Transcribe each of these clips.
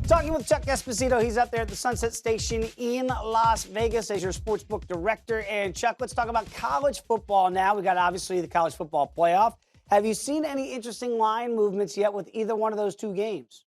Talking with Chuck Esposito. He's out there at the Sunset Station in Las Vegas as your sportsbook director. And Chuck, let's talk about college football now. We got obviously the college football playoff. Have you seen any interesting line movements yet with either one of those two games?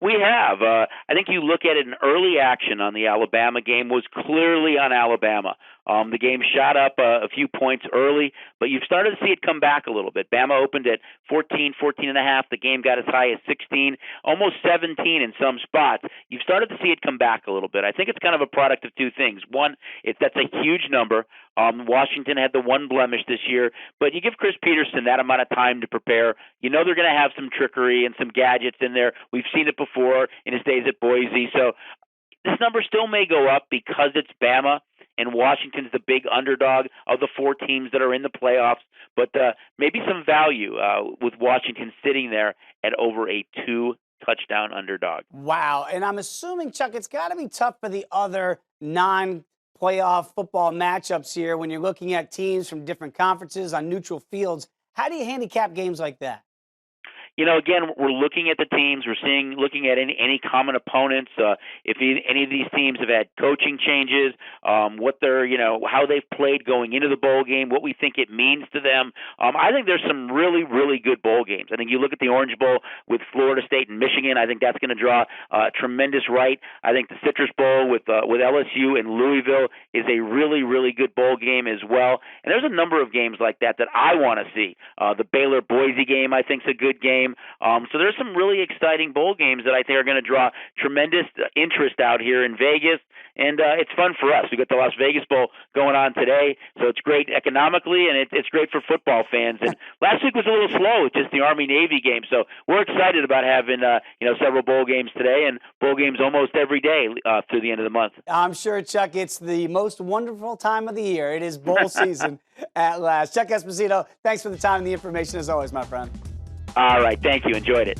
We have. I think you look at it in early action on the Alabama game was clearly on Alabama. The game shot up a few points early, but you've started to see it come back a little bit. Bama opened at 14 and a half. The game got as high as 16, almost 17 in some spots. You've started to see it come back a little bit. I think it's kind of a product of two things. One, that's a huge number. Washington had the one blemish this year, but you give Chris Peterson that amount of time to prepare. You know they're going to have some trickery and some gadgets in there. We've seen it before in his days at Boise. So this number still may go up because it's Bama and Washington's the big underdog of the four teams that are in the playoffs. But maybe some value with Washington sitting there at over a 2-touchdown underdog. Wow. And I'm assuming, Chuck, it's got to be tough for the other non-playoff football matchups here when you're looking at teams from different conferences on neutral fields. How do you handicap games like that? You know, again, we're looking at the teams. We're looking at any common opponents. If any of these teams have had coaching changes, what they're, how they've played going into the bowl game, what we think it means to them. I think there's some really, really good bowl games. I think you look at the Orange Bowl with Florida State and Michigan. I think that's going to draw tremendous right. I think the Citrus Bowl with LSU and Louisville is a really, really good bowl game as well. And there's a number of games like that I want to see. The Baylor-Boise game, I think, is a good game. So there's some really exciting bowl games that I think are going to draw tremendous interest out here in Vegas, and it's fun for us. We got the Las Vegas Bowl going on today, so it's great economically, and it's great for football fans. And last week was a little slow with just the Army-Navy game, so we're excited about having several bowl games today and bowl games almost every day through the end of the month. I'm sure, Chuck, it's the most wonderful time of the year. It is bowl season at last. Chuck Esposito, thanks for the time and the information as always, my friend. All right. Thank you. Enjoyed it.